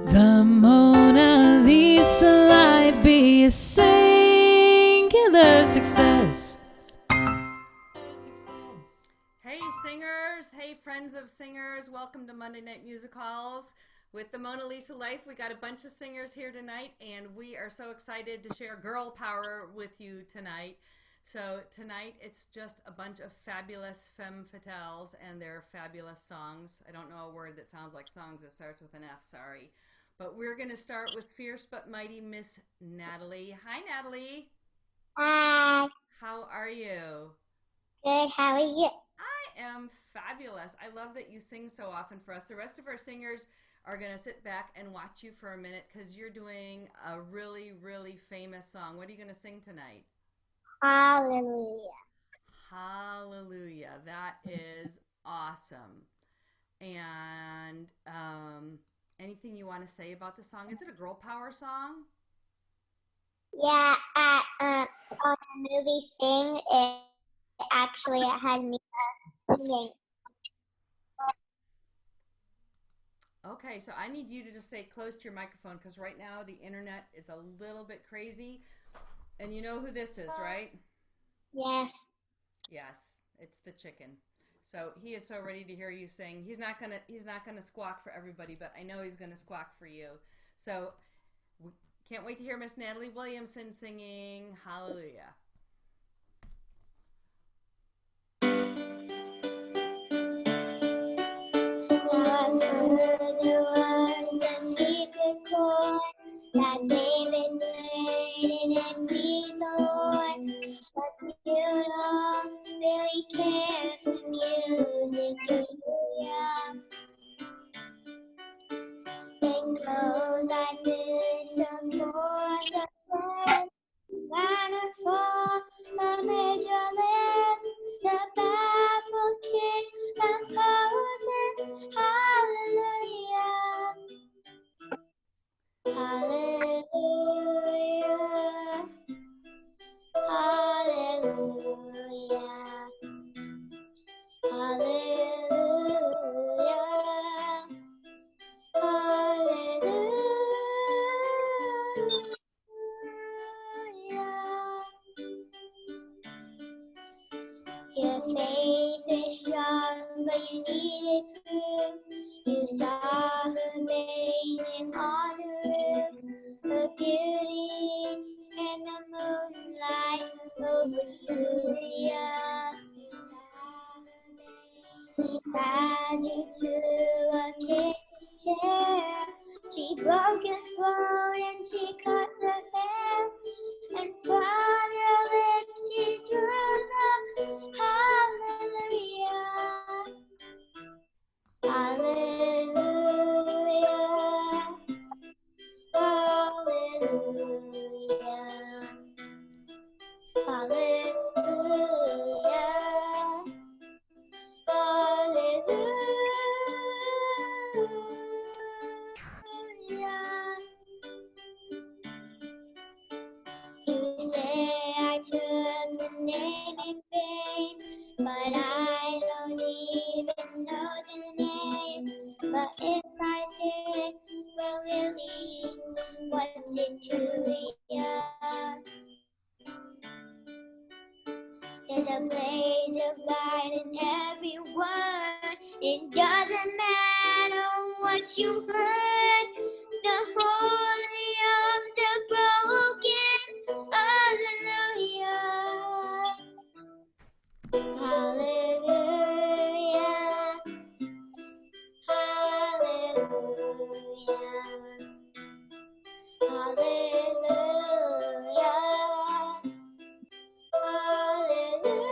The Mona Lisa life be a singular success. Hey singers, hey friends of singers, welcome to Monday Night Music Halls. With the Mona Lisa Life, we got a bunch of singers here tonight, and we are so excited to share girl power with you tonight. So tonight, it's just a bunch of fabulous femme fatales and their fabulous songs. I don't know a word that sounds like songs that starts with an F, sorry. But we're going to start with fierce but mighty Miss Nathalie. Hi, Nathalie. Hi. How are you? Good. How are you? I am fabulous. I love that you sing so often for us. The rest of our singers are going to sit back and watch you for a minute because you're doing a really, really famous song. What are you going to sing tonight? Hallelujah. Hallelujah. That is awesome. And anything you want to say about the song? Is it a girl power song? Yeah, on the movie Sing, it has me singing. Okay, so I need you to just stay close to your microphone because right now the internet is a little bit crazy. And you know who this is, right? Yes. Yes, it's the chicken. So he is so ready to hear you sing. He's not gonna squawk for everybody, but I know he's gonna squawk for you. So we can't wait to hear Miss Nathalie Williamson singing Hallelujah. I've heard there was a secret chord that David played and it pleased the Lord, but you don't really care for music, do ya? It goes like this, a fourth, a fifth, minor fall, a major lift, the baffled king, composing hallelujah, hallelujah, hallelujah, hallelujah. Your faith is strong, but you needed proof. You saw her bathing on the roof, her beauty and the moonlight overthrew ya. She tied you to a chair. She broke your throat and she cut her hair, and from your lips she drew the hallelujah, hallelujah, hallelujah, hallelujah, hallelujah. You say I took the name in vain, but I don't even know the name. But if I did, well really, what's it to ya? There's a blaze of light in every word. It doesn't matter what you heard. The holy of the broken. Hallelujah. Hallelujah. Hallelujah. Hallelujah. Hallelujah.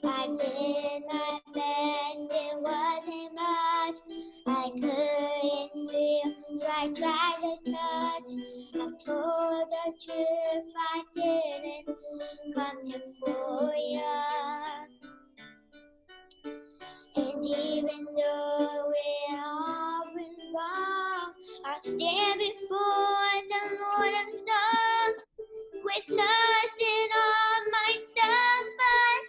I did my best, it wasn't much. I couldn't feel, so I tried to touch. I told the truth, I didn't come to fool ya. And even though it all went wrong, I'll stand before the Lord of songs with nothing on my tongue but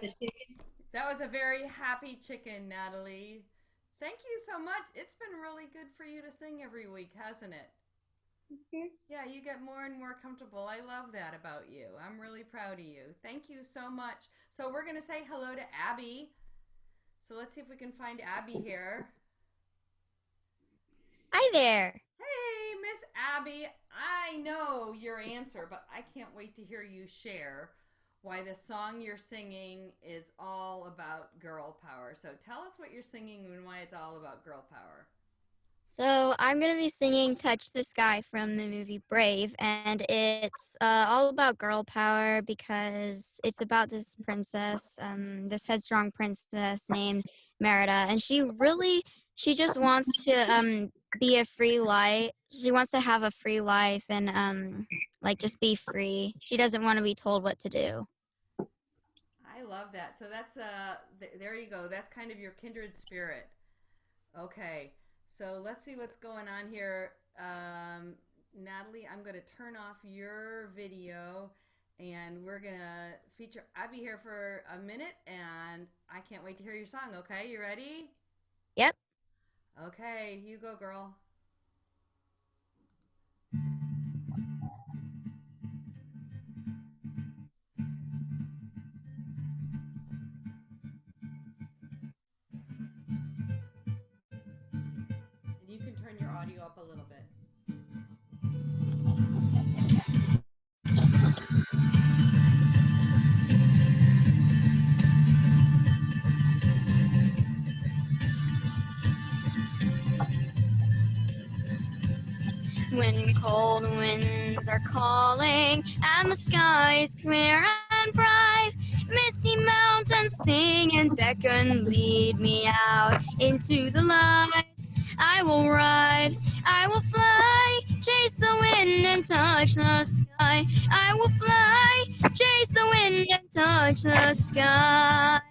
that the chicken? That was a very happy chicken, Nathalie. Thank you so much. It's been really good for you to sing every week, hasn't it? Mhm. Yeah, you get more and more comfortable. I love that about you. I'm really proud of you. Thank you so much. So we're going to say hello to Abby. So let's see if we can find Abby here. Hi there. Hey, Miss Abby. I know your answer, but I can't wait to hear you share why the song you're singing is all about girl power. So tell us what you're singing and why it's all about girl power. So I'm going to be singing Touch the Sky from the movie Brave, and it's all about girl power because it's about this princess, this headstrong princess named Merida, and she just wants to be a free life. She wants to have a free life and like just be free. She doesn't want to be told what to do. I love that. So that's there you go. That's kind of your kindred spirit. Okay. So let's see what's going on here. Nathalie, I'm going to turn off your video and we're going to feature Abby here for a minute and I can't wait to hear your song. Okay, you ready? Yep. Okay, you go, girl. And you can turn your audio up a little bit. When cold winds are calling and the sky is clear and bright, misty mountains sing and beckon, lead me out into the light. I will ride, I will fly, chase the wind and touch the sky. I will fly, chase the wind and touch the sky.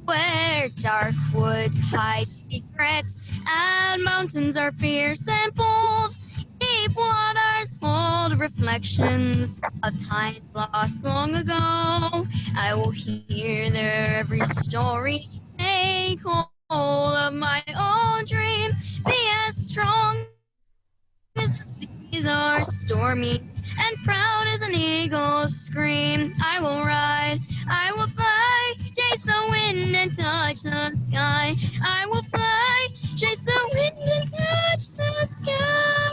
Where dark woods hide secrets and mountains are fierce and bold, deep waters hold reflections of time lost long ago. I will hear their every story, take hold of my own dream, be as strong as the seas are stormy and proud as an eagle's scream. I will ride, I will fly, chase the wind and touch the sky. I will fly, chase the wind and touch the sky.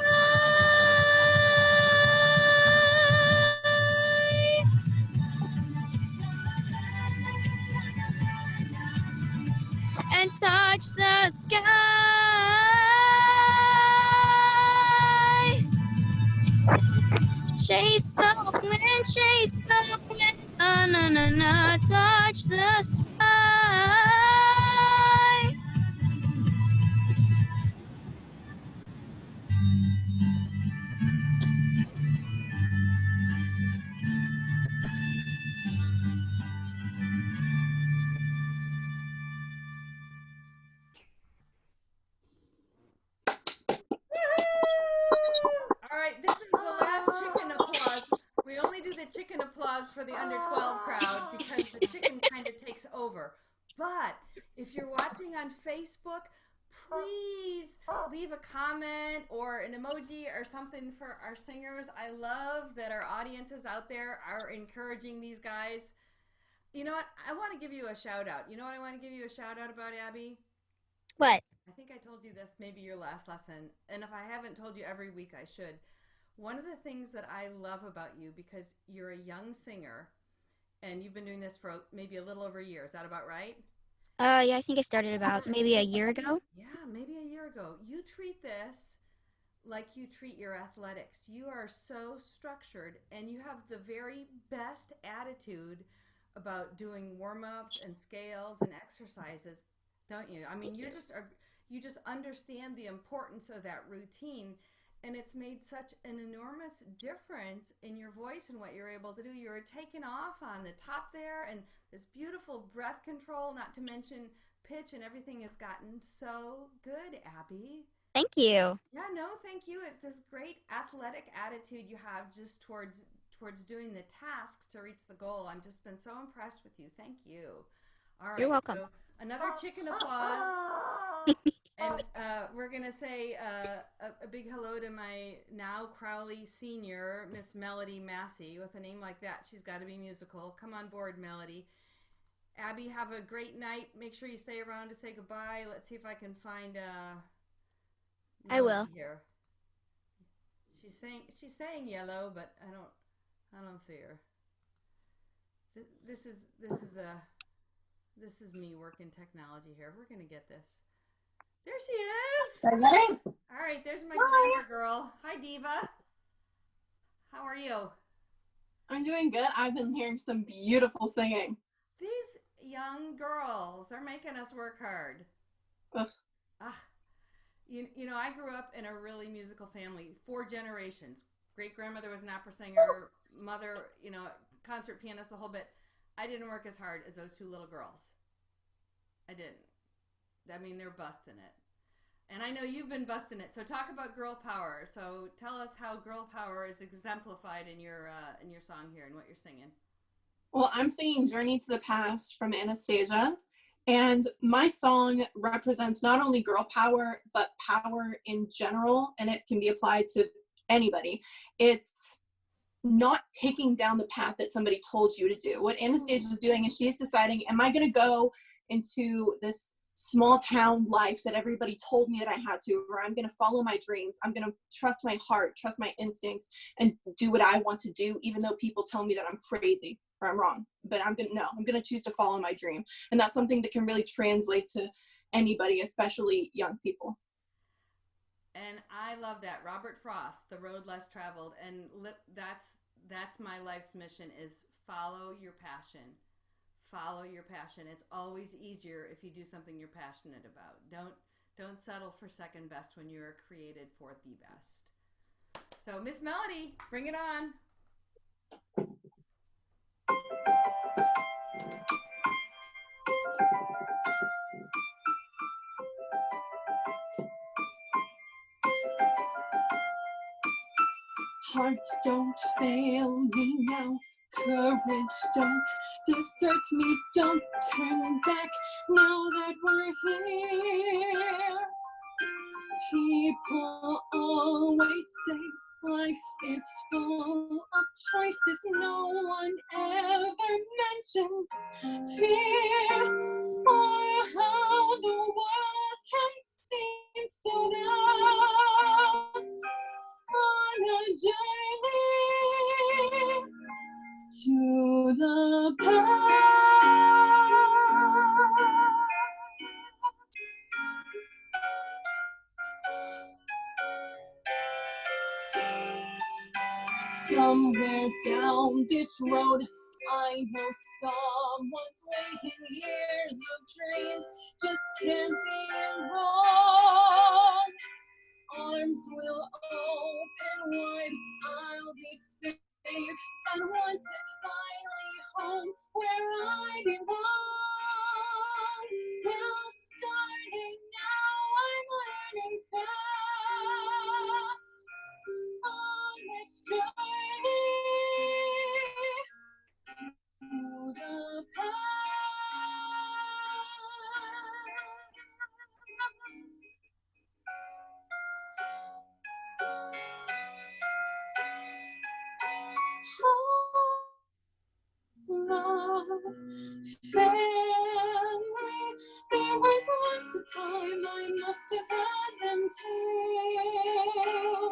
And touch the sky. Chase the wind, chase the wind, na na na na, touch the sky. All right, this is the last chicken applause. We only do the chicken applause for the under 12 crowd because the chicken kind of takes over. But if you're watching on Facebook, please leave a comment or an emoji or something for our singers. I love that our audiences out there are encouraging these guys. You know what? I want to give you a shout out. You know what I want to give you a shout out about, Abby? What? I think I told you this maybe your last lesson, and if I haven't told you every week, I should. One of the things that I love about you, because you're a young singer, and you've been doing this for maybe a little over a year. Is that about right? Yeah, I think I started about maybe a year ago. Yeah, maybe a year ago. You treat this like you treat your athletics. You are so structured, and you have the very best attitude about doing warm-ups and scales and exercises, don't you? I mean, you just understand the importance of that routine, and it's made such an enormous difference in your voice and what you're able to do. You're taken off on the top there, and this beautiful breath control, not to mention pitch, and everything has gotten so good, Abby. Thank you. Yeah, no, thank you. It's this great athletic attitude you have just towards doing the tasks to reach the goal. I've just been so impressed with you. Thank you. All right. You're welcome. So another chicken applause. And we're going to say a big hello to my now Crowley senior, Miss Melody Massey. With a name like that, she's got to be musical. Come on board, Melody. Abby, have a great night. Make sure you stay around to say goodbye. Let's see if I can find I will. Here. She's saying yellow, but I don't see her. This is me working technology here. We're gonna get this. There she is. Hello. All right, there's my glamour girl. Hi, Diva. How are you? I'm doing good. I've been hearing some beautiful singing. These young girls, they're making us work hard. Ugh. You know, I grew up in a really musical family, 4 generations. Great-grandmother was an opera singer, mother, you know, concert pianist, the whole bit. I didn't work as hard as those 2 little girls. I didn't. I mean, they're busting it. And I know you've been busting it. So talk about girl power. So tell us how girl power is exemplified in your song here and what you're singing. Well, I'm singing Journey to the Past from Anastasia. And my song represents not only girl power, but power in general. And it can be applied to anybody. It's not taking down the path that somebody told you to do. What Anastasia is doing is she's deciding, am I going to go into this small town life that everybody told me that I had to, or I'm going to follow my dreams. I'm going to trust my heart, trust my instincts, and do what I want to do, even though people tell me that I'm crazy or I'm wrong. But I'm going to choose to follow my dream. And that's something that can really translate to anybody, especially young people. And I love that. Robert Frost, The Road Less Traveled. And that's my life's mission, is follow your passion. Follow your passion. It's always easier if you do something you're passionate about. Don't settle for second best when you are created for the best. So Miss Melody, bring it on. Heart, don't fail me now. Courage, don't desert me. Don't turn back now that we're here. People always say life is full of choices. No one ever mentions fear, or how the world can seem so vast on a journey to the past. Somewhere down this road, I know someone's waiting. Years of dreams just can't be wrong. Arms will open wide, I'll be safe. And once it's finally home where I belong, well, starting now, I'm learning fast on this journey to the past. Love, family, there was once a time I must have had them too.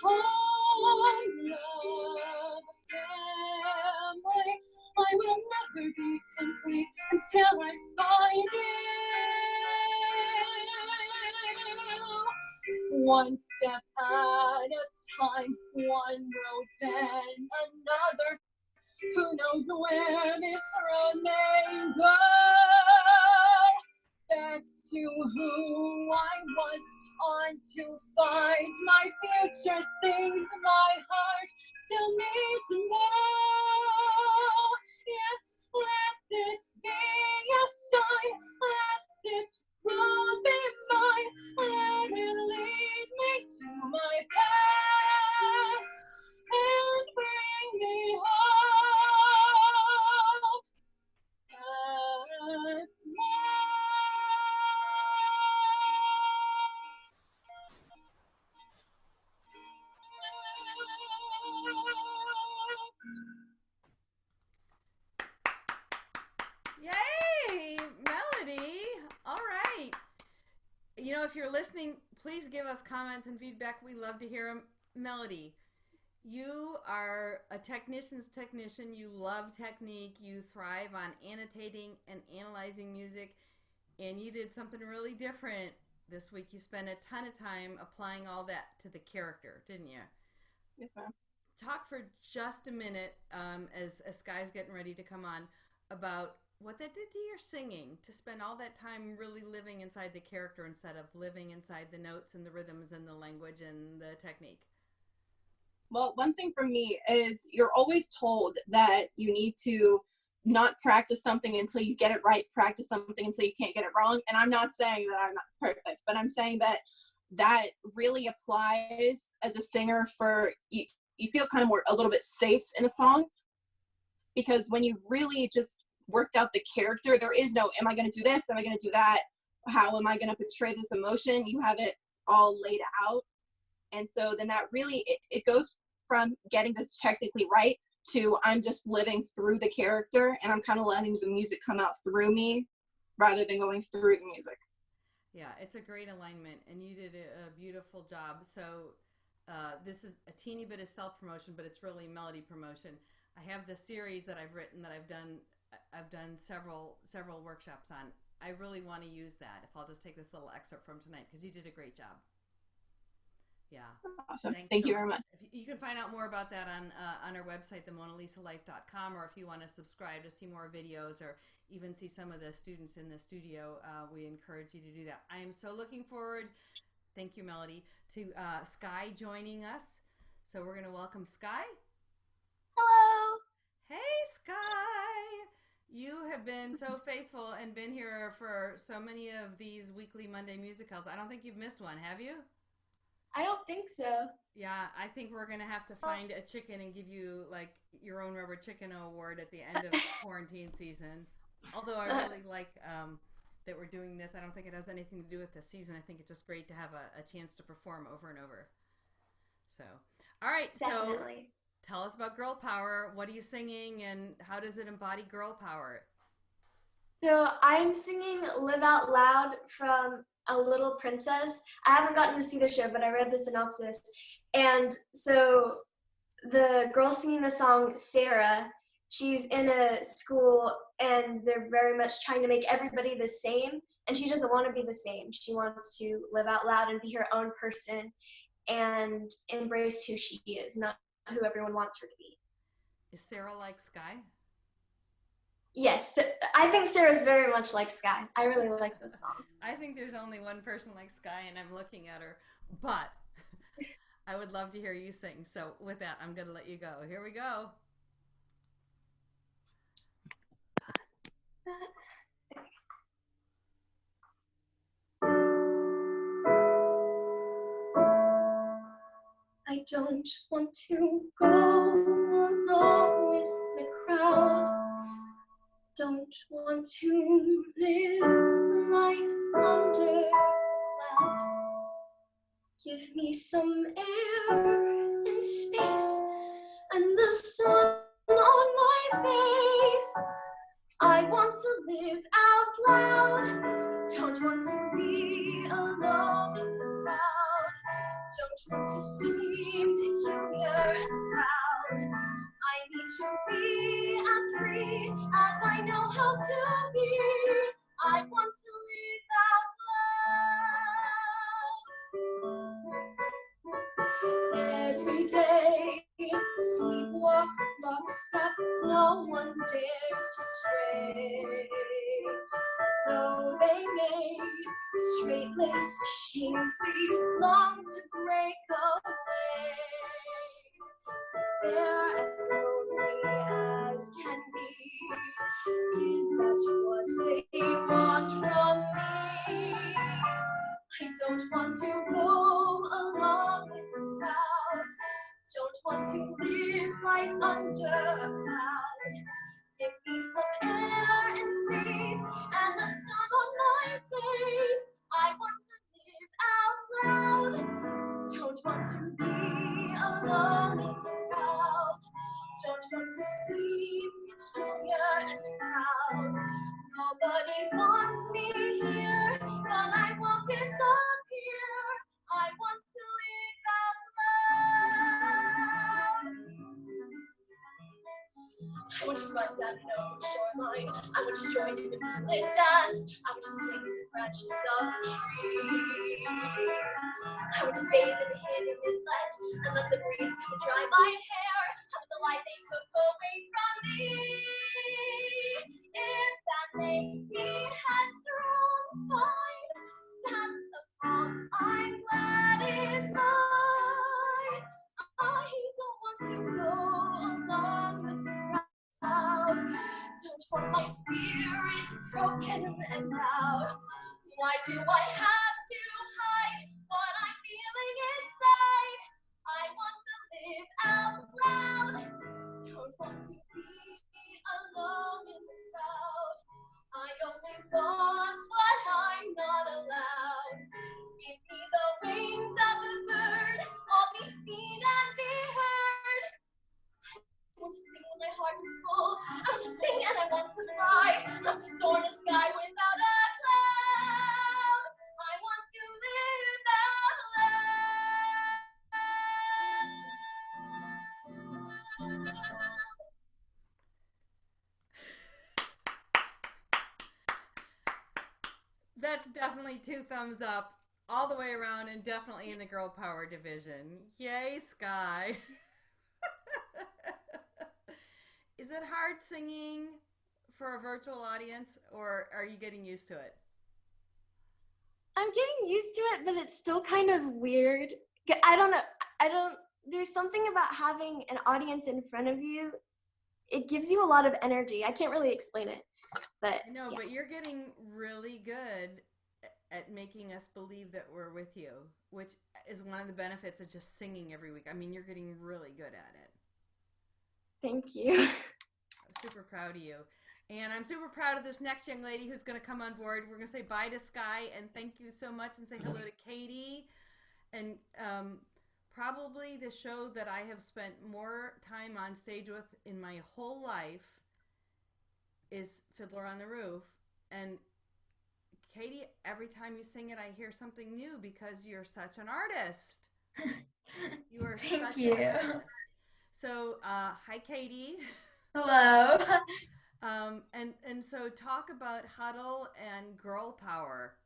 Home, love, family, I will never be complete until I find you. One step at a time, one road then another. Who knows where this road may go? Back to who I was, on to find my future things my heart still need to know. Yes, let this be a sign, let this road be mine, let it lead me to my past and bring me hope at Yay, Melody. All right. You know, if you're listening, please give us comments and feedback. We love to hear them. Melody, you are a technician's technician. You love technique. You thrive on annotating and analyzing music. And you did something really different this week. You spent a ton of time applying all that to the character, didn't you? Yes, ma'am. Talk for just a minute as Skye's getting ready to come on about what that did to your singing, to spend all that time really living inside the character instead of living inside the notes and the rhythms and the language and the technique. Well, one thing for me is you're always told that you need to not practice something until you get it right, practice something until you can't get it wrong. And I'm not saying that I'm not perfect, but I'm saying that that really applies as a singer for you. You feel kind of more a little bit safe in a song, because when you've really just worked out the character, there is no, am I going to do this? Am I going to do that? How am I going to portray this emotion? You have it all laid out. And so then that really, it goes from getting this technically right to I'm just living through the character and I'm kind of letting the music come out through me rather than going through the music. Yeah, it's a great alignment and you did a beautiful job. So this is a teeny bit of self-promotion, but it's really melody promotion. I have the series that I've written that I've done several workshops on. I really want to use that. If I'll just take this little excerpt from tonight, because you did a great job. Yeah. Awesome. Thank you very much. You can find out more about that on our website, themonalisalife.com, or if you want to subscribe to see more videos or even see some of the students in the studio, we encourage you to do that. I am so looking forward, thank you, Melody, to Skye joining us. So we're going to welcome Skye. Hello. Hey, Skye. You have been so faithful and been here for so many of these weekly Monday musicals. I don't think you've missed one, have you? I don't think so. Yeah, I think we're going to have to find a chicken and give you like your own rubber chicken award at the end of quarantine season. Although I really like that we're doing this. I don't think it has anything to do with the season. I think it's just great to have a chance to perform over and over. So, all right. Definitely. So tell us about girl power. What are you singing and how does it embody girl power? So I'm singing Live Out Loud from A Little Princess. I haven't gotten to see the show, but I read the synopsis. And so the girl singing the song, Sarah, she's in a school and they're very much trying to make everybody the same. And she doesn't want to be the same. She wants to live out loud and be her own person and embrace who she is, not who everyone wants her to be. Is Sarah like Skye? Yes, I think Sarah's very much like Skye. I really like this song. I think there's only one person like Skye, and I'm looking at her, but I would love to hear you sing. So with that, I'm going to let you go. Here we go. I don't want to go along with the crowd. Don't want to live life under the cloud. Give me some air and space and the sun on my face. I want to live out loud. Don't want to be alone in the crowd. Don't want to seem peculiar and proud. I need to be as free as I know how to be. I want to live out loud. Every day, sleepwalk, lockstep, no one dares to stray. Though they may. Straight-laced, shame-faced, long to break away. They're as lonely as can be. Is that what they want from me? I don't want to go along with the crowd. Don't want to live life under a cloud. Give me some air and space and the sun on my face. I want to live out loud. Don't want to be alone in the crowd. Don't want to seem peculiar and proud. Nobody wants me here, but I won't disappear. I want to live out loud. I want to run down an open shoreline. I want to join in the moonlit dance. I want to swing in the branches of a tree. I want to bathe in a hidden inlet and let the breeze come and dry my hair. I want the light they took away from me. If that makes me headstrong, fine. That's the fault I'm glad is mine. I don't want to go along with the crowd. Don't want my spirit broken and loud. Why do I have to hide what I'm feeling inside? I want to live out loud. Don't want to be alone in the crowd. I only want what I'm not allowed. Give me the wings of the bird. I'll be seen and be heard. I want to sing when my heart is full. I want to sing and I want to fly. I want to soar in the sky without a cloud. I want to live out loud. That's definitely 2 thumbs up all the way around and definitely in the girl power division. Yay, Skye. Is it hard singing for a virtual audience, or are you getting used to it? I'm getting used to it, but it's still kind of weird. I don't know. There's something about having an audience in front of you. It gives you a lot of energy. I can't really explain it, but I know, yeah. but you're getting really good at making us believe that we're with you, which is one of the benefits of just singing every week. I mean, you're getting really good at it. Thank you. I'm super proud of you. And I'm super proud of this next young lady who's going to come on board. We're going to say bye to Skye and thank you so much and say hello to Katy. And probably the show that I have spent more time on stage with in my whole life is Fiddler on the Roof. And Katy, every time you sing it, I hear something new because you're such an artist. You are Thank such you. an artist. So, hi, Katy. Hello. And so talk about Huddle and girl power.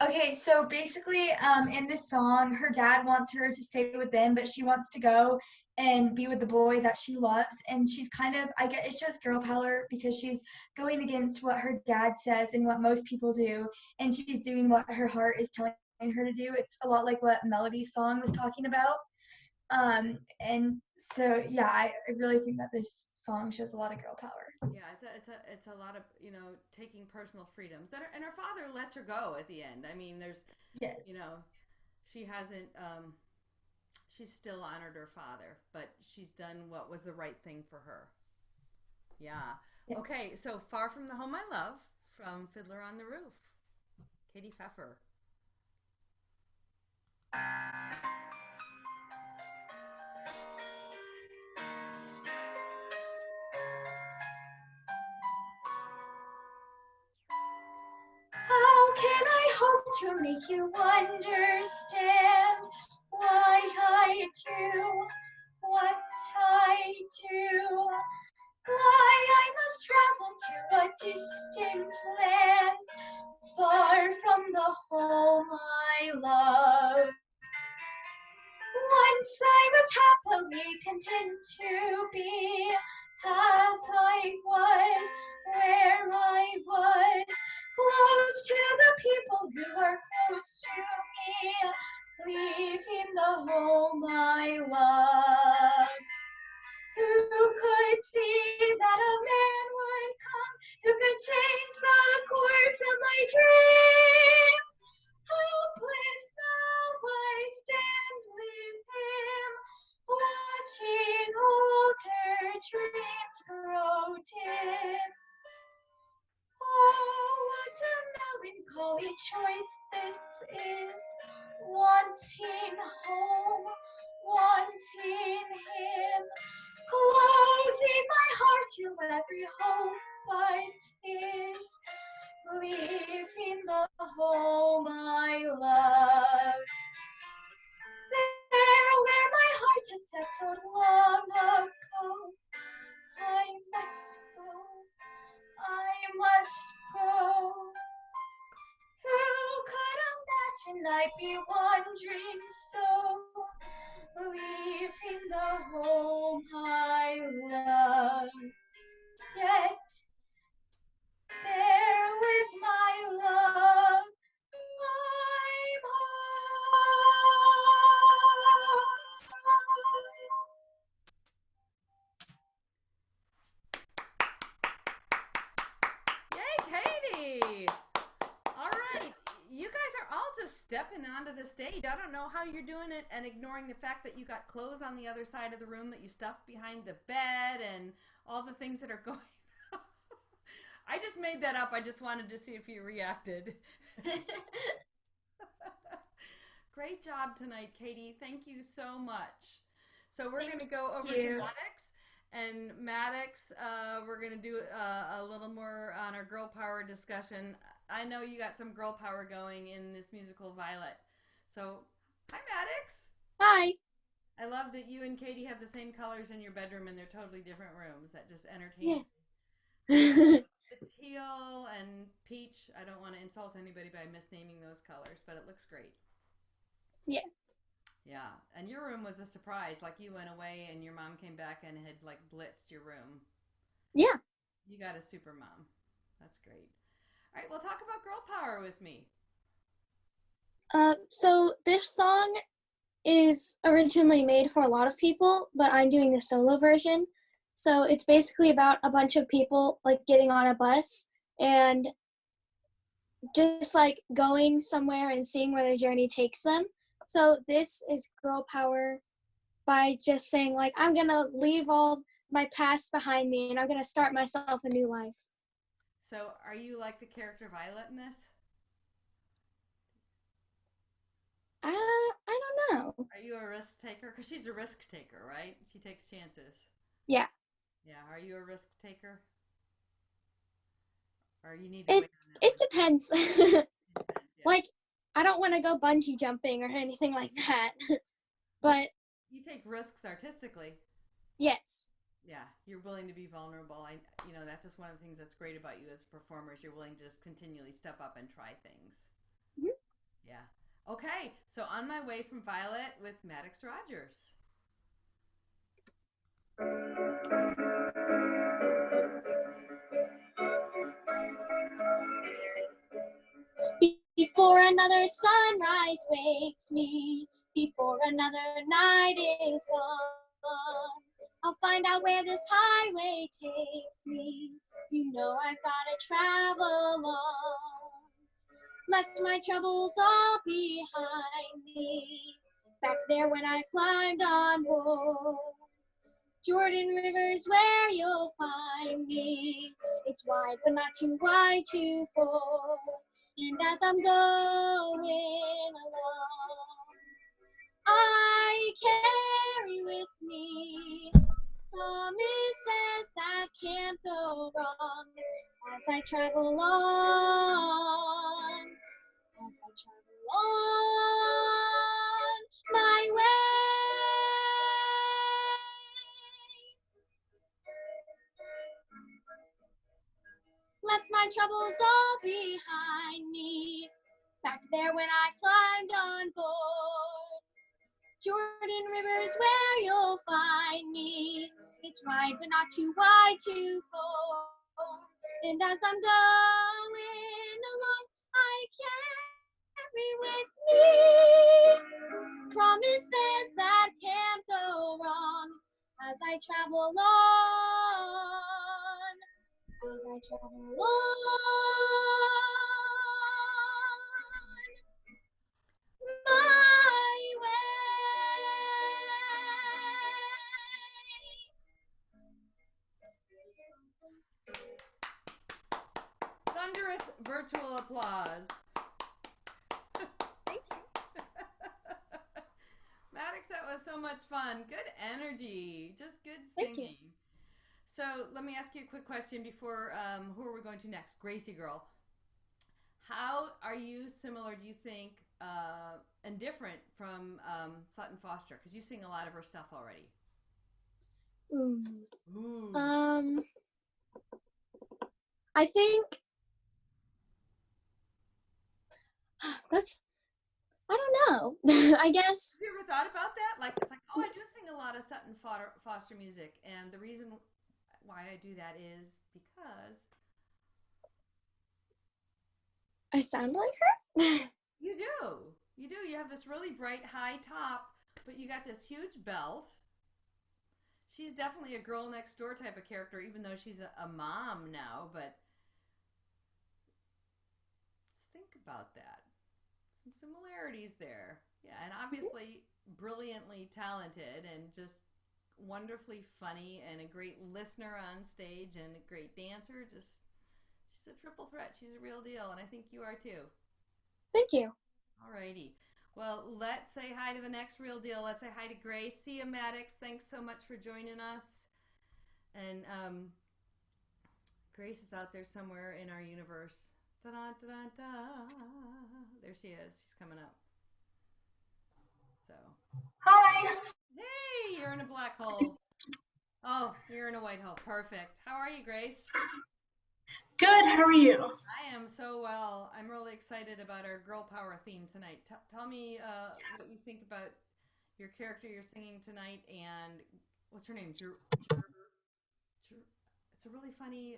Okay, so basically, in this song, her dad wants her to stay with them, but she wants to go and be with the boy that she loves. And she's kind of, I guess it's just girl power because she's going against what her dad says and what most people do. And she's doing what her heart is telling her to do. It's a lot like what Melody's song was talking about. And so, yeah, I really think that this song shows a lot of girl power. Yeah, it's a lot of, taking personal freedoms. And her father lets her go at the end. I mean, there's, yes. She hasn't, she's still honored her father, but she's done what was the right thing for her. Yeah. Yes. Okay, so Far From the Home I Love from Fiddler on the Roof. Katy Pfeffer. How can I hope to make you understand why I do what I do? Why I must travel to a distant land, far from the home I love. Once I was happily content to be as I was, where I was, close to change the course of my dreams. Helpless now I stand with him, watching older dreams grow dim. Oh, what a melancholy choice this is, wanting home, wanting him, closing my heart to every hope but his, leaving the home I love. There where my heart has settled long ago, I must go, I must go. Who could imagine I'd be wandering so, leaving the home I love? Yet, there with my love, I'm home. Yay, Katy! All right, you guys are all just stepping onto the stage. I don't know how you're doing it and ignoring the fact that you got clothes on the other side of the room that you stuffed behind the bed and all the things that are going on. I just made that up. I just wanted to see if you reacted. Great job tonight, Katy. Thank you so much. So we're going to go over to Maddox. And Maddox, we're going to do a little more on our girl power discussion. I know you got some girl power going in this musical, Violet. So, hi, Maddox. Hi. I love that you and Katy have the same colors in your bedroom, and they're totally different rooms. That just entertains me. The teal and peach. I don't want to insult anybody by misnaming those colors, but it looks great. Yeah. Yeah, and your room was a surprise. Like you went away and your mom came back and had like blitzed your room. Yeah. You got a super mom. That's great. All right, well, talk about girl power with me. So this song is originally made for a lot of people, but I'm doing the solo version. So it's basically about a bunch of people like getting on a bus and just like going somewhere and seeing where the journey takes them. So this is girl power by just saying like, I'm gonna leave all my past behind me and I'm gonna start myself a new life. So are you like the character Violet in this? I don't know. Are you a risk taker? Because she's a risk taker, right? She takes chances. Yeah. Yeah. Are you a risk taker? Or you need to wait on that It one? depends. Yeah. Like, I don't want to go bungee jumping or anything like that. But you take risks artistically. yes. Yeah, you're willing to be vulnerable. That's just one of the things that's great about you as performers. You're willing to just continually step up and try things. Mm-hmm. Yeah. Okay, so on my way from Violet with Maddox Rogers. Before another sunrise wakes me, before another night is gone, I'll find out where this highway takes me. You know I've gotta travel on. Left my troubles all behind me, back there when I climbed on board. Jordan River's where you'll find me. It's wide but not too wide to ford. And as I'm going along, I carry with me promises that can't go wrong as I travel on, my way. Left my troubles all behind me, back there when I climbed on board. Jordan River's where you'll find me. It's wide but not too wide to ford. And as I'm going along, I carry with me promises that can't go wrong as I travel on as I travel on my way. Thunderous virtual applause. Thank you. Maddox, that was so much fun. Good energy. Just good Thank you. singing. So let me ask you a quick question before, who are we going to next? Gracie girl. How are you similar, do you think, and different from Sutton Foster? Because you sing a lot of her stuff already. Ooh. I think that's, I don't know. I guess. Have you ever thought about that? Like, it's like, oh, I do sing a lot of Sutton Foster music, and the reason why I do that is because I sound like her? you do. You do. You have this really bright high top, but you got this huge belt. She's definitely a girl next door type of character, even though she's a mom now, but just think about that. Some similarities there. Yeah, and obviously brilliantly talented and just wonderfully funny and a great listener on stage and a great dancer. Just, she's a triple threat. She's a real deal, and I think you are too. Thank you. Alrighty. Well, let's say hi to the next real deal. Let's say hi to Grace. See you, Maddox. Thanks so much for joining us. And Grace is out there somewhere in our universe. Da-da-da-da-da. There she is. She's coming up. So. Hi. Hey, you're in a black hole. Oh, you're in a white hole. Perfect. How are you, Grace? Good. How are you? I am so well. I'm really excited about our girl power theme tonight. Tell me what you think about your character you're singing tonight, and what's her name? It's a really funny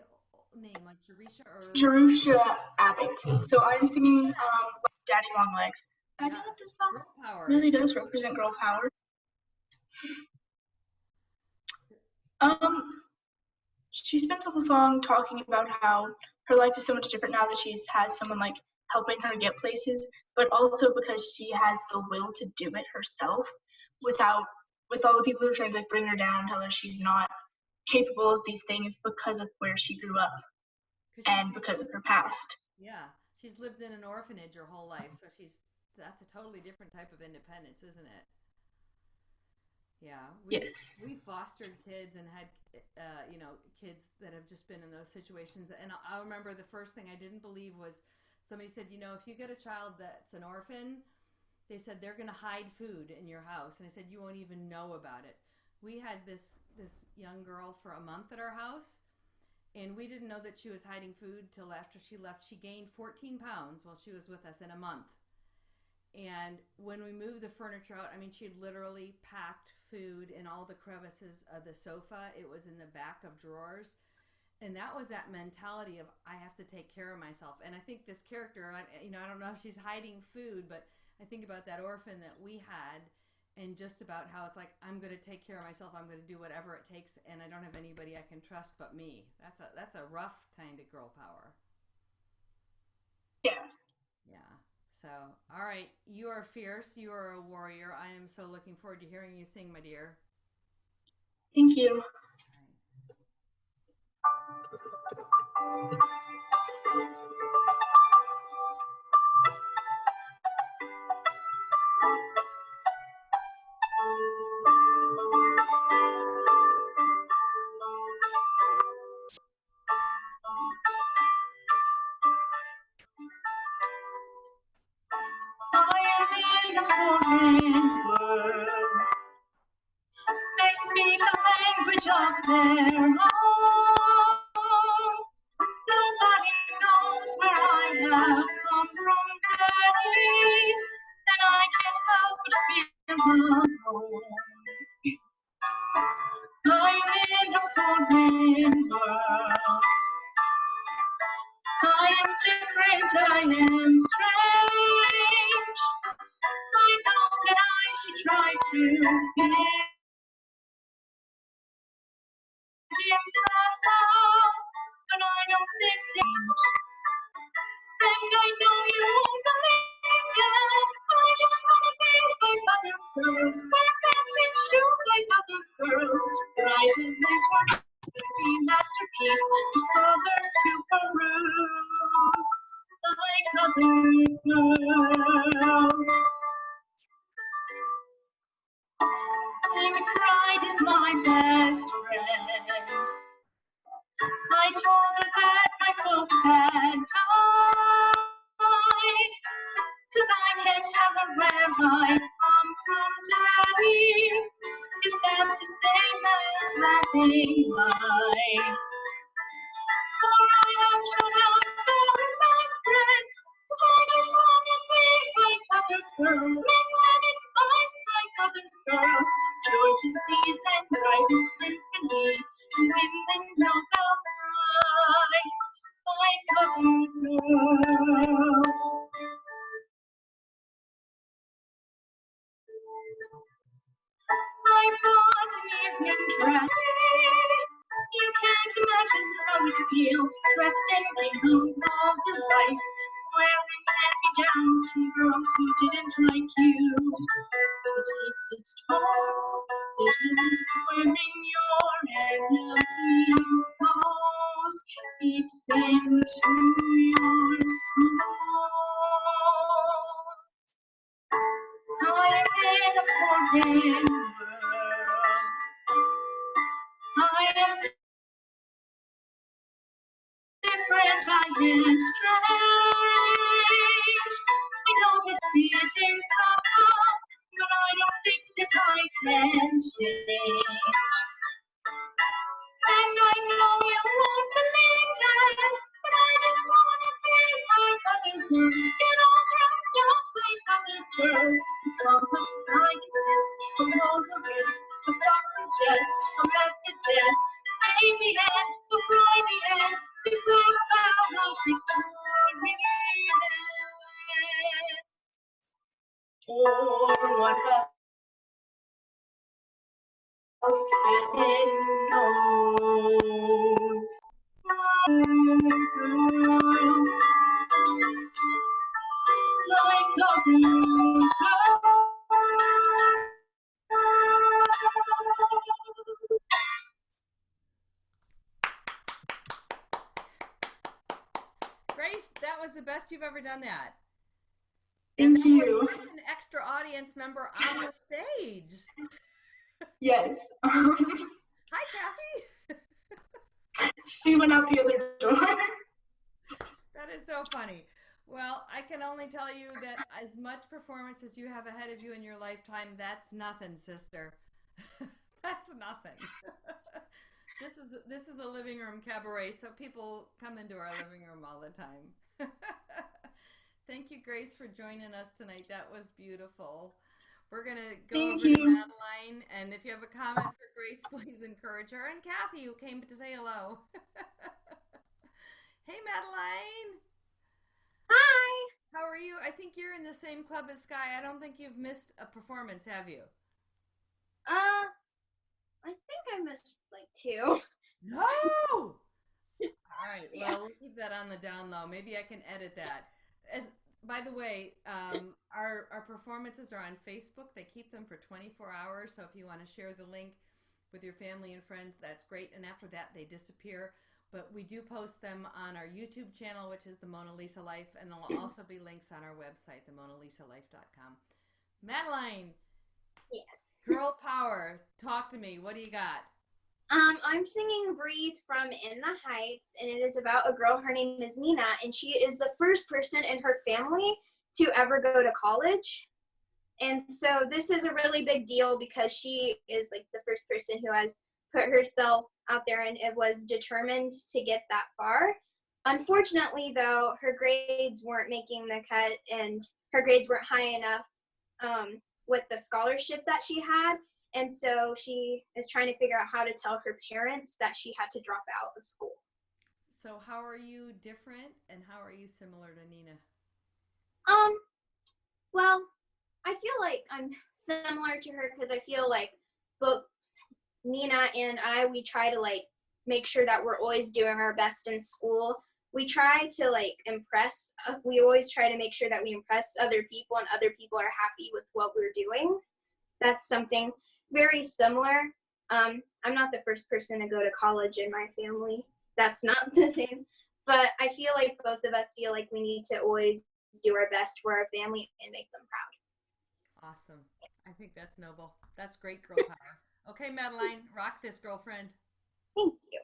name, like Jerusha or Jerusha Abbott. So I'm singing Daddy Long Legs. I feel like this song girl power. really does represent girl power. She spends the whole song talking about how her life is so much different now that she has someone like helping her get places, but also because she has the will to do it herself with all the people who are trying to like bring her down, tell her she's not capable of these things because of where she grew up and because of her past. Yeah, she's lived in an orphanage her whole life, so that's a totally different type of independence, isn't it? Yeah, we fostered kids and had, kids that have just been in those situations. And I remember the first thing I didn't believe was somebody said, if you get a child that's an orphan, they said they're going to hide food in your house. And I said, you won't even know about it. We had this young girl for a month at our house, and we didn't know that she was hiding food till after she left. She gained 14 pounds while she was with us in a month. And when we moved the furniture out, I mean, she had literally packed food in all the crevices of the sofa. It was in the back of drawers. And that was that mentality of, I have to take care of myself. And I think this character, I don't know if she's hiding food, but I think about that orphan that we had, and just about how it's like, I'm going to take care of myself. I'm going to do whatever it takes. And I don't have anybody I can trust but me. That's a rough kind of girl power. Yeah. Yeah. So, all right, you are fierce. You are a warrior. I am so looking forward to hearing you sing, my dear. Thank you. In a foreign world, they speak a language of their own. Nobody knows where I have come from, Daddy, and I can't help but feel alone. I'm in a foreign world. I am different, I am strange. I know that I should try to fit in somehow, but I And I know you won't believe that. I just wanna be like other girls, wear fancy shoes like other girls, write a letter, every masterpiece for scholars to peruse, like other girls. And pride is my best friend. I told her that my folks had died, 'cause I can't tell her where I come from, Daddy. Is that the same as having lied? For I have shown up there in my friends, 'cause I just wanna be like other girls, make lemon ice like other girls, join disease and write a symphony, and win the Nobel Prize like other girls. I bought an evening dress. You can't imagine how it feels, dressed in gingham all your life, wearing hand-me-downs from girls who didn't like you. It takes its toll, it is wearing your enemy's clothes, eats into your soul. I'm in a foreign world. I am different, I am strange. I know that fitting somehow, but I don't think that I can change. And I know you won't believe that, but I just wanna be like other girls, get all dressed up like other girls, become a scientist, a motorist, a suffragist, a Methodist, Fabian, a Freudian, the class valedictorian, or what else heaven knows. Girls, like other girls. Grace, that was the best you've ever done that. Thank you. With an extra audience member on the stage. Yes. Hi, Kathy. She went out the other door. That is so funny. Well, I can only tell you that as much performance as you have ahead of you in your lifetime, that's nothing, sister. That's nothing. This is a living room cabaret, so people come into our living room all the time. Thank you, Grace, for joining us tonight. That was beautiful. We're going to go over to Madeline, and if you have a comment for Grace, please encourage her. And Kathy, who came to say hello. Hey, Madeline. Hi. How are you? I think you're in the same club as Skye. I don't think you've missed a performance, have you? I think I missed like 2. No! All right. Well, we'll keep that on the down low. Maybe I can edit that. By the way, our performances are on Facebook. They keep them for 24 hours. So if you want to share the link with your family and friends, that's great. And after that, they disappear. But we do post them on our YouTube channel, which is the Mona Lisa Life. And there'll also be links on our website, themonalisalife.com. Madeline. Yes. Girl power. Talk to me. What do you got? I'm singing Breathe from In the Heights, and it is about a girl. Her name is Nina, and she is the first person in her family to ever go to college. And so this is a really big deal because she is like the first person who has put herself out there and it was determined to get that far. Unfortunately, though, her grades weren't making the cut and her grades weren't high enough with the scholarship that she had. And so she is trying to figure out how to tell her parents that she had to drop out of school. So how are you different and how are you similar to Nina? Well, I feel like I'm similar to her because I feel like both Nina and I, we try to like make sure that we're always doing our best in school. we try to like impress, we always try to make sure that we impress other people and other people are happy with what we're doing. That's something very similar. I'm not the first person to go to college in my family. That's not the same. But I feel like both of us feel like we need to always do our best for our family and make them proud. Awesome. I think that's noble. That's great girl power. Okay, Madeline, rock this, girlfriend. Thank you.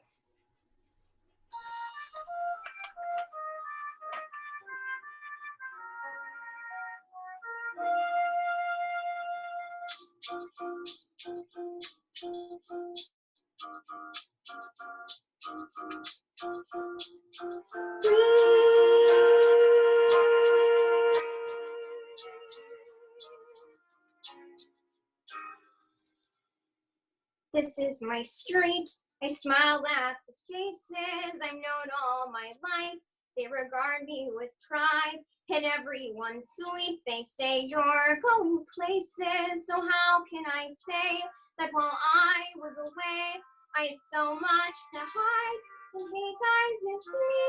This is my street. I smile at the faces I've known all my life. They regard me with pride, and everyone's sweet. They say you're going places, so how can I say that while I was away, I had so much to hide? And hey guys, it's me,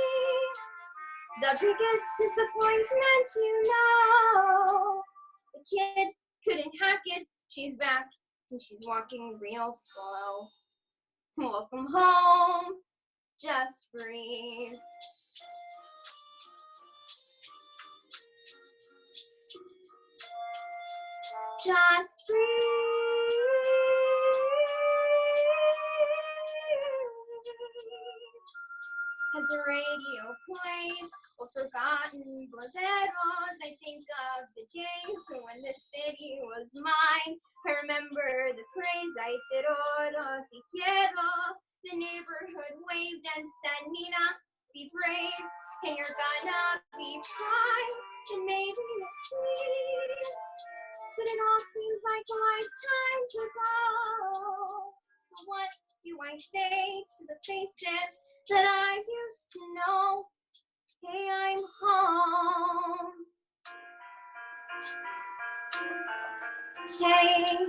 the biggest disappointment, you know. The kid couldn't hack it. She's back, and she's walking real slow. Welcome home, just breathe. Just breathe. As the radio plays, or forgotten boleros, I think of the days when the city was mine. I remember the phrase, ay te oro, te quiero. The neighborhood waved and said, Nina, be brave, and you're gonna be fine. And maybe it's me, but it all seems like a lifetime to go. So what do I say to the faces that I used to know? Hey, I'm home. Hey,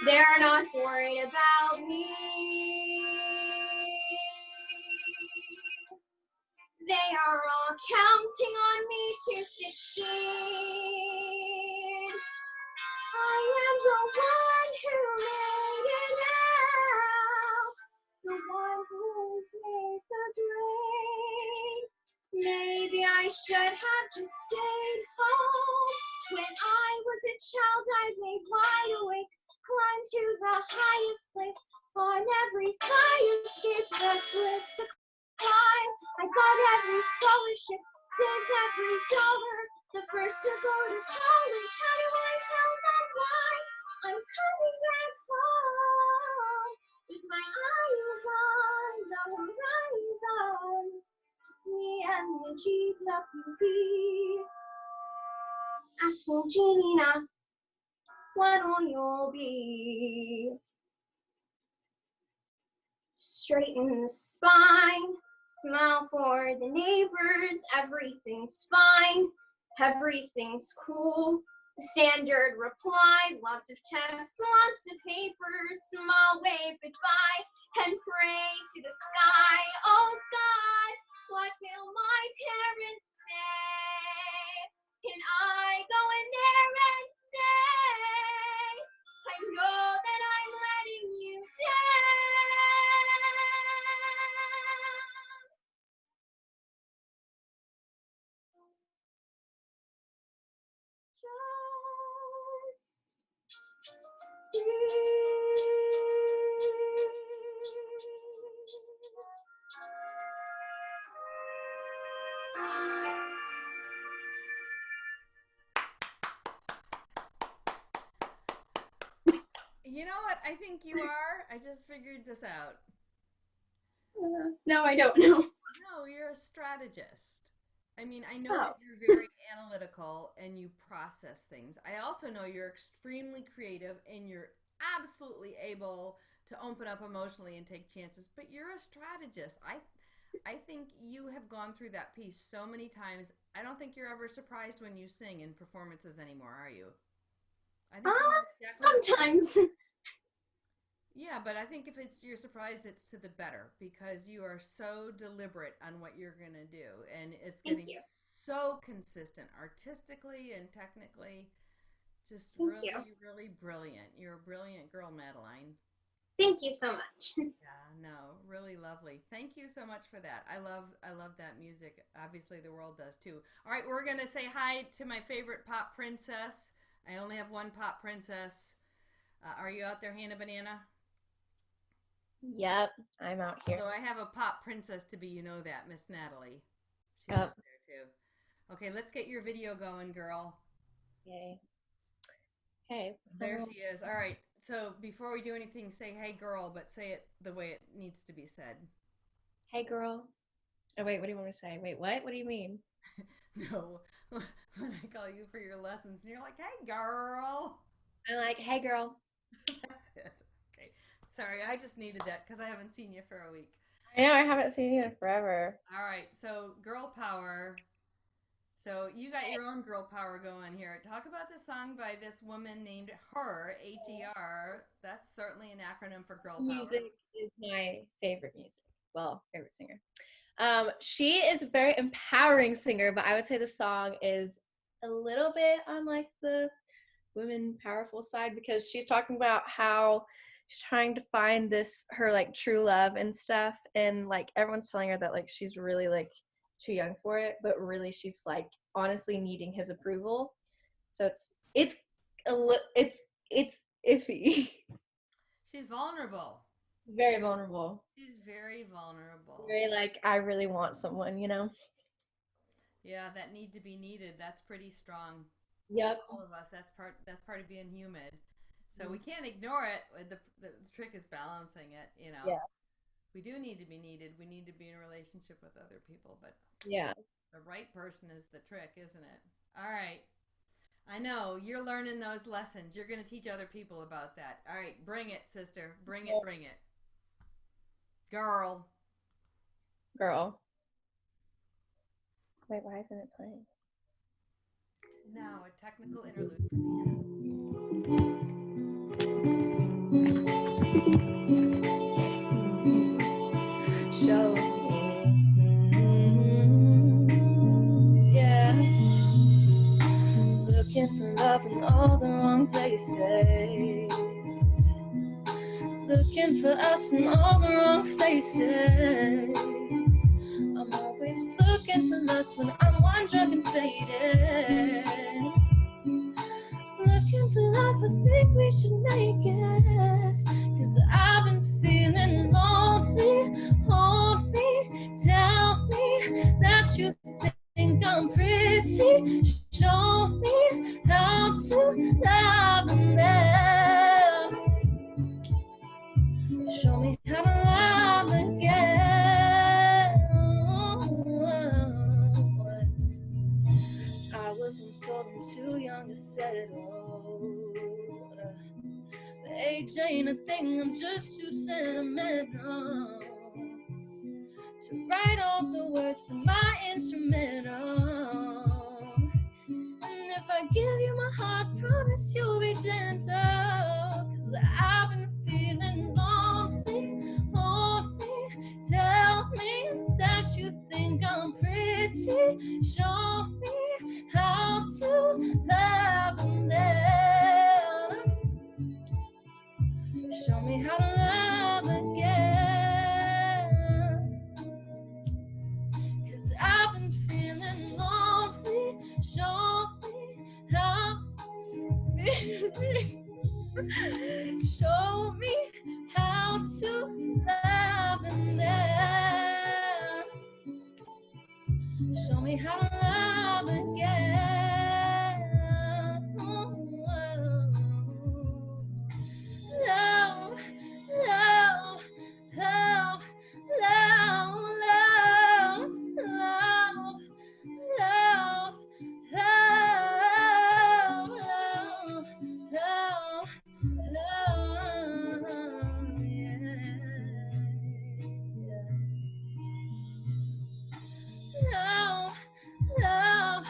they're not worried about me. They are all counting on me to succeed. I am the one who made it out, the one who's made the grade. Maybe I should have just stayed home. When I was a child, I lay wide awake, climbed to the highest place on every fire escape, restless to climb. I got every scholarship, saved every dollar, the first to go to college. How do I tell them why I'm coming back home with my eyes on the horizon? Just me and the GWB. Asking Gina, what will you be? Straighten the spine, smile for the neighbors, everything's fine, everything's cool. The standard reply, lots of text, lots of papers, small wave goodbye, and pray to the sky. Oh God, what will my parents say? Can I go in there and say, I know that I'm letting you down? Just You know what I think you are? I just figured this out. No, I don't know. No, you're a strategist. I mean, I know that you're very analytical and you process things. I also know you're extremely creative and you're absolutely able to open up emotionally and take chances, but you're a strategist. I think you have gone through that piece so many times. I don't think you're ever surprised when you sing in performances anymore, are you? I think Sometimes. Yeah, but I think if you're surprised, it's to the better because you are so deliberate on what you're going to do. And it's Thank getting you. so consistent artistically and technically. Just Thank you. really, really brilliant. You're a brilliant girl, Madeline. Thank you so much. Yeah, no, really lovely. Thank you so much for that. I love that music. Obviously, the world does too. All right, we're gonna say hi to my favorite pop princess. I only have one pop princess. Are you out there, Hannah Banana? Yep, I'm out here. Although I have a pop princess to be, you know that, Miss Nathalie. She's Yep. out there too. Okay, let's get your video going, girl. Yay. Okay. There she is. All right. So before we do anything, say "Hey, girl," but say it the way it needs to be said. Hey, girl. Oh, wait, what do you want me to say? Wait, what? What do you mean? No, when I call you for your lessons, and you're like, "Hey, girl." I'm like, hey, girl. That's it. Okay. Sorry, I just needed that because I haven't seen you for a week. I know, I haven't seen you in forever. All right. So girl power. So you got your own girl power going here. Talk about the song by this woman named H.E.R. H.E.R. That's certainly an acronym for girl power. Music is my favorite music. Well, favorite singer. She is a very empowering singer, but I would say the song is a little bit on like the women powerful side because she's talking about how she's trying to find her like true love and stuff, and like everyone's telling her that like she's really like too young for it, but really she's like honestly needing his approval. So it's iffy. She's vulnerable. Very vulnerable. She's very vulnerable. Very like, I really want someone, you know? Yeah, that need to be needed. That's pretty strong. Yep. All of us. That's part of being human. So we can't ignore it. The trick is balancing it, you know. Yeah. We do need to be needed. We need to be in a relationship with other people, but yeah, the right person is the trick, isn't it? All right. I know you're learning those lessons. You're going to teach other people about that. All right, bring it, sister. Bring it, bring it. Girl. Wait, why isn't it playing? Now, a technical interlude from Hannah. Show yeah. Looking for love in all the wrong places. Looking for us in all the wrong faces. I'm always looking for lust when I'm one drunk and faded. Looking for love, I think we should make it. 'Cause I've been feeling lonely. Hold me, tell me that you think I'm pretty. Show me how to love and then show me how to love again. I was once told I'm too young to settle. But age ain't a thing, I'm just too sentimental to write all the words to my instrumental. And if I give you my heart, promise you'll be gentle. 'Cause I've been feeling lonely. Hold me, tell me that you think I'm pretty. Show me how to love and then show me how to love again. 'Cause I've been feeling lonely. Show me how. Show me how to love and then show me how to love again. Love, love, love, love, love, love, love, love, love, love, yeah. Love, love,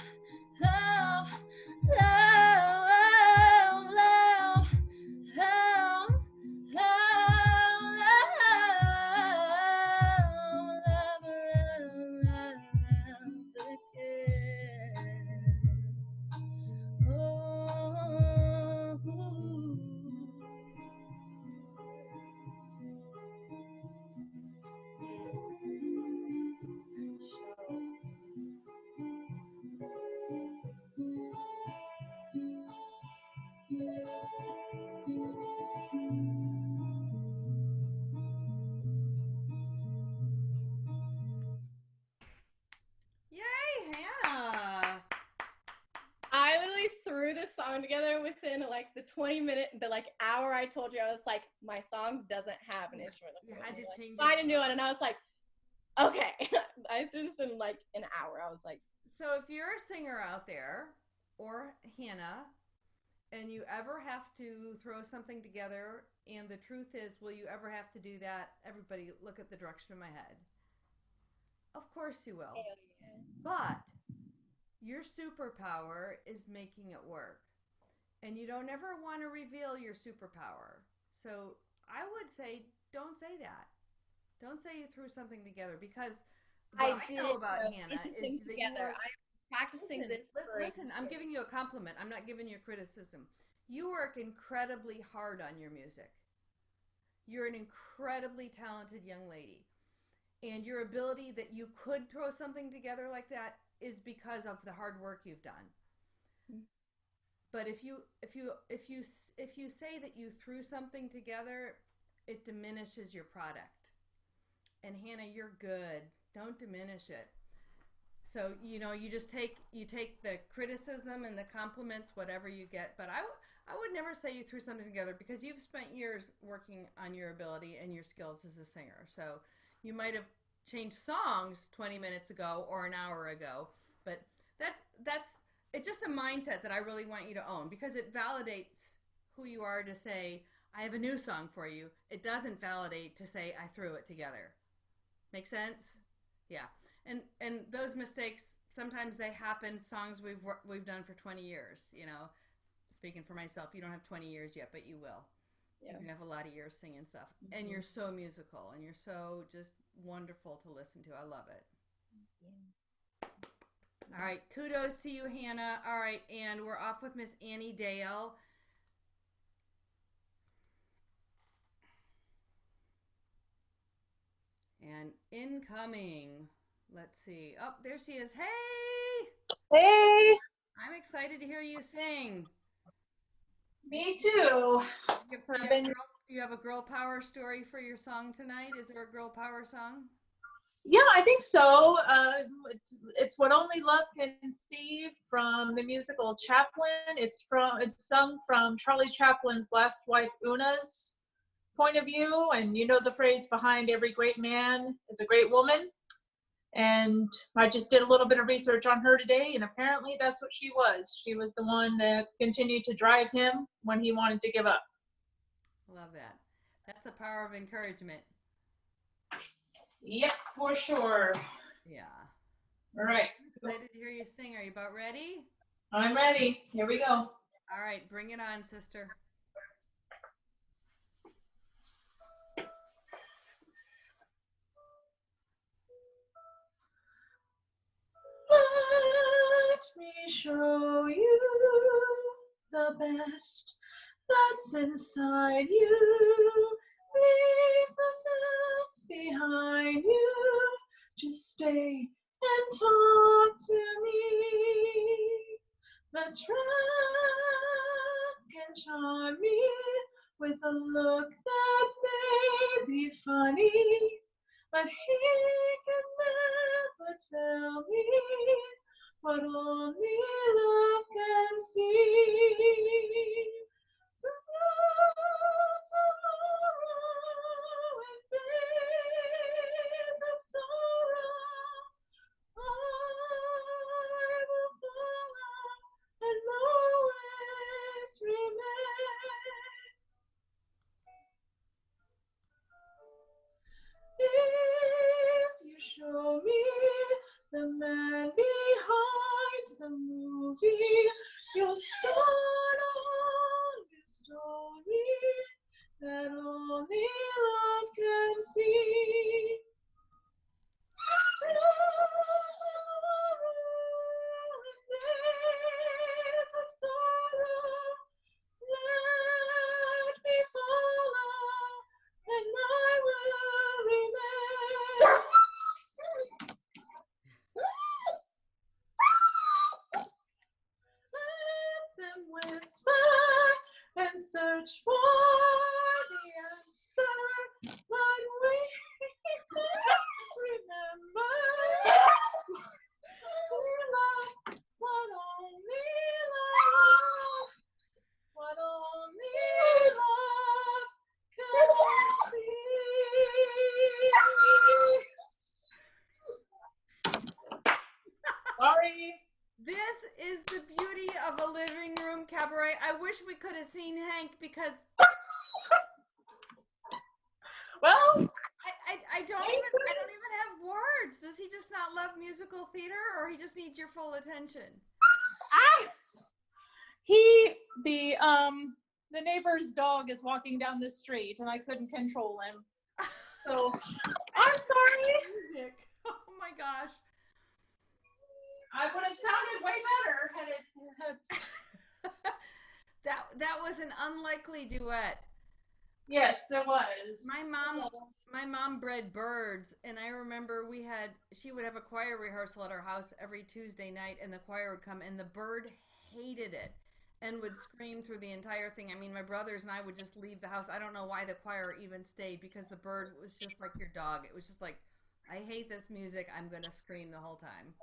song together within like the 20-minute, the like hour I told you, I was like, my song doesn't have an instrument. You had to change Find a new one, and I was like, okay. I threw this in like an hour. I was like, so if you're a singer out there, or Hannah, and you ever have to throw something together, and the truth is, will you ever have to do that? Everybody look at the direction of my head. Of course you will. yeah. But your superpower is making it work. And you don't ever want to reveal your superpower. So I would say, don't say that. Don't say you threw something together, because what I know about Hannah is that you are, I'm practicing this. Listen, I'm giving you a compliment. I'm not giving you a criticism. You work incredibly hard on your music. You're an incredibly talented young lady. And your ability that you could throw something together like that is because of the hard work you've done. But if you say that you threw something together, it diminishes your product. And Hannah, you're good. Don't diminish it. So, you take the criticism and the compliments, whatever you get. But I would never say you threw something together, because you've spent years working on your ability and your skills as a singer. So you might have changed songs 20 minutes ago or an hour ago, but it's just a mindset that I really want you to own, because it validates who you are to say, I have a new song for you. It doesn't validate to say, I threw it together. Make sense? Yeah. And those mistakes, sometimes they happen. Songs we've done for 20 years, Speaking for myself, you don't have 20 years yet, but you will. Yeah. You have a lot of years singing stuff. Mm-hmm. And you're so musical, and you're so just wonderful to listen to. I love it. Yeah. All right. Kudos to you, Hannah. All right. And we're off with Miss Annie Dale. And incoming. Let's see. Oh, there she is. Hey! Hey! I'm excited to hear you sing. Me too. You have a girl power story for your song tonight? Is there a girl power song? Yeah, I think so. It's What Only Love Can Conceive from the musical Chaplin. It's sung from Charlie Chaplin's last wife Una's point of view, and you know the phrase, behind every great man is a great woman. And I just did a little bit of research on her today, and apparently that's what she was. She was the one that continued to drive him when he wanted to give up. Love that. That's the power of encouragement. Yep, for sure. Yeah. All right. I'm excited to hear you sing. Are you about ready? I'm ready. Here we go. All right, bring it on, sister. Let me show you the best that's inside you. Leave the films behind you. Just stay and talk to me. The tramp can charm me with a look that may be funny, but he can never tell me what only love can see. Tomorrow in days of sorrow, I will follow and always remain. If you show me the man behind the movie, you'll start a whole new story that only love can see. Tomorrow in days of sorrow, let me follow, and I will remain. Let them whisper and search for the answer, but we remember we love what only love Sorry. This is the beauty of a living room cabaret. I wish we could have seen Hank because well, I don't even have words. Does he just not love musical theater, or he just needs your full attention? The neighbor's dog is walking down the street and I couldn't control him. So I'm sorry. Music. Oh my gosh. I would have sounded way better had it. That was an unlikely duet. Yes, it was. My mom bred birds, and I remember she would have a choir rehearsal at our house every Tuesday night, and the choir would come, and the bird hated it and would scream through the entire thing. I mean, my brothers and I would just leave the house. I don't know why the choir even stayed, because the bird was just like your dog. It was just like, I hate this music. I'm going to scream the whole time.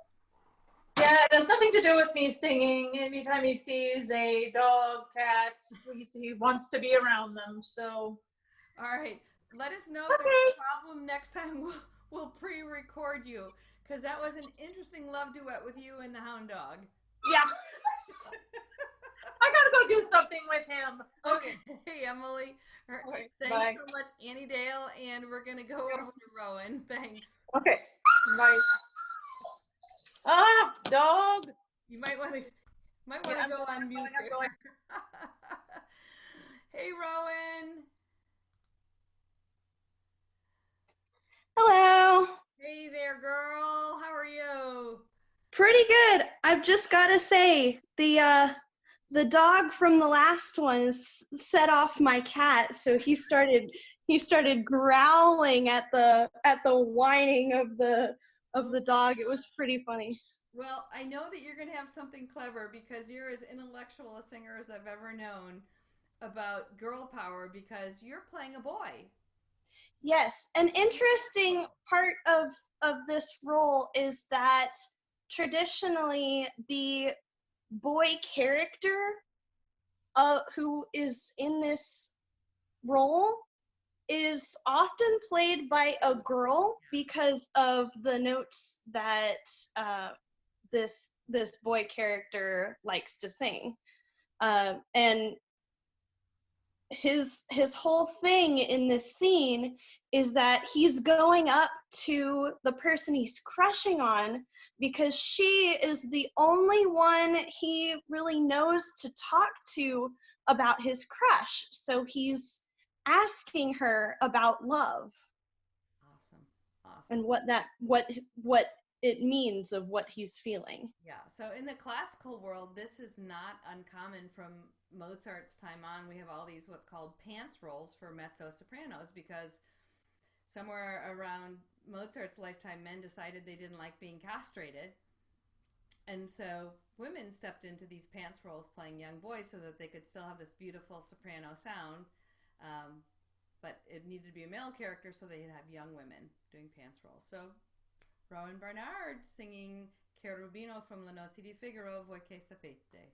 Yeah, it has nothing to do with me singing. Anytime he sees a dog, cat, he wants to be around them. So, all right, let us know if there's a problem next time. We'll pre-record you, because that was an interesting love duet with you and the hound dog. Yeah, I gotta go do something with him. Okay, hey Emily. Thanks bye. so much, Annie Dale, and we're gonna go over to Rowan. Thanks. Okay, bye. Ah, dog. You might want to go on mute there. Hey, Rowan. Hello. Hey there, girl. How are you? Pretty good. I've just got to say, the dog from the last one set off my cat, so he started growling at the whining of the dog. It was pretty funny. Well, I know that you're going to have something clever, because you're as intellectual a singer as I've ever known about girl power, because you're playing a boy. Yes, an interesting part of this role is that traditionally the boy character who is in this role is often played by a girl because of the notes that this boy character likes to sing, and his whole thing in this scene is that he's going up to the person he's crushing on because she is the only one he really knows to talk to about his crush. So he's asking her about love. Awesome. And what it means of what he's feeling. Yeah, so in the classical world, this is not uncommon. From Mozart's time on, we have all these what's called pants roles for mezzo-sopranos, because somewhere around Mozart's lifetime, men decided they didn't like being castrated. And so women stepped into these pants roles playing young boys so that they could still have this beautiful soprano sound. But it needed to be a male character, so they'd have young women doing pants roles. So Rowan Barnard singing Cherubino from Le Nozze di Figaro, Voi che sapete.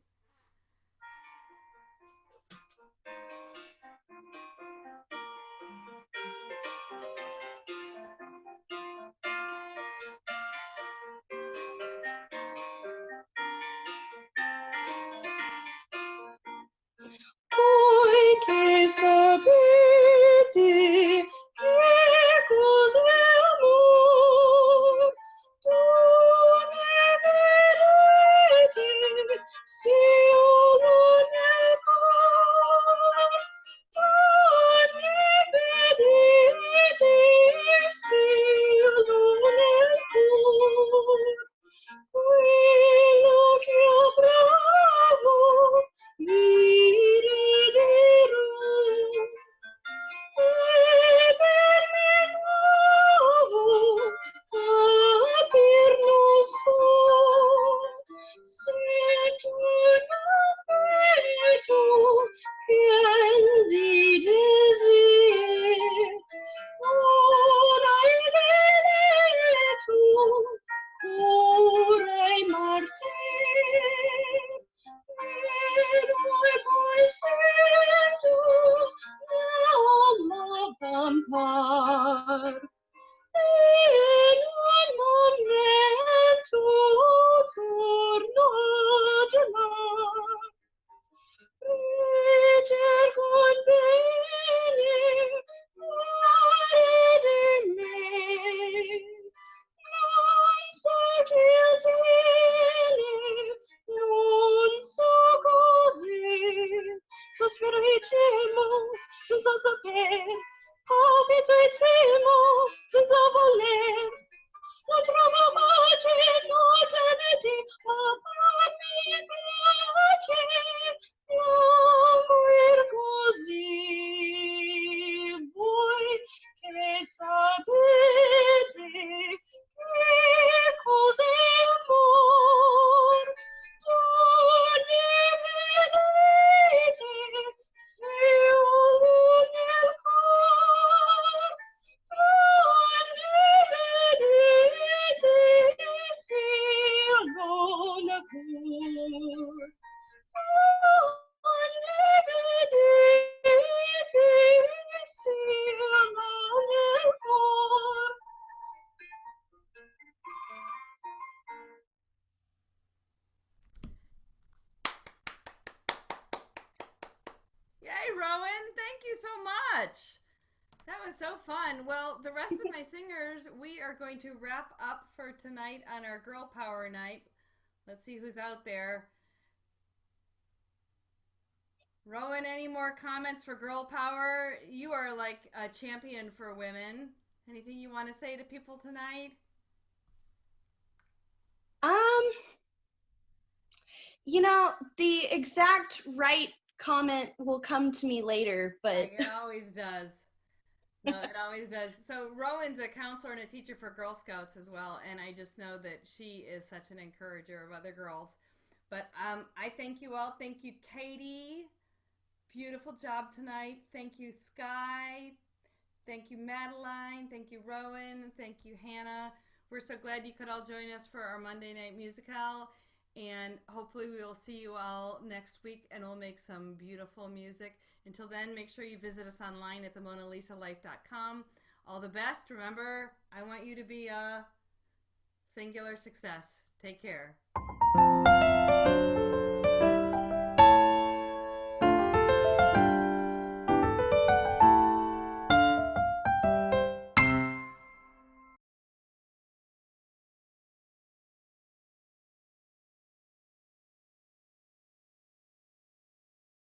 Voi che sapete che cos'è amor, tu ne vedi se io non ne cor, tu ne vedi se io non ne cor, quello che avrò mi riderò. E per me nuovo capir non so, se tu non vedo pien di desir, ora il tu, ora il martir, e poi sento l'alma vampar, e in un momento tu senza sapere, palpito e tremo senza voler. Non trovo pace, non tenete, ma parmi pace, languir così. Voi che sapete che cos'è amor, tu ne vedete se io nel cor, tu ne vedete se io nel cor, tu ne vedete se io nel cor. Yay, Rowan! Thank you so much. That was so fun. Well, the rest of my singers, we are going to wrap up for tonight on our Girl Power Night. Let's see who's out there. Rowan, any more comments for Girl Power? You are like a champion for women. Anything you want to say to people tonight? You know, the exact right comment will come to me later, but It always does. No, it always does. So Rowan's a counselor and a teacher for Girl Scouts as well, and I just know that she is such an encourager of other girls. But I thank you all. Thank you, Katy. Beautiful job tonight. Thank you, Skye. Thank you, Madeline. Thank you, Rowan. Thank you, Hannah. We're so glad you could all join us for our Monday Night Musical. And hopefully we will see you all next week and we'll make some beautiful music. Until then, make sure you visit us online at themonalisalife.com. All the best. Remember, I want you to be a singular success. Take care.